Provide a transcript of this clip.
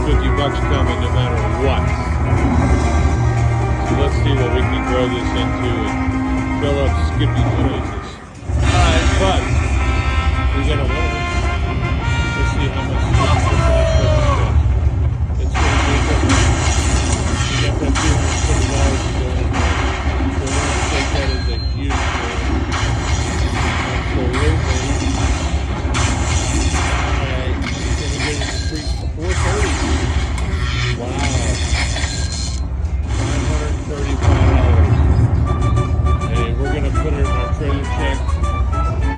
$50 coming no matter what. So let's see what we can grow this into and fill up Skippy places. Alright, but we're gonna win. Let's see how much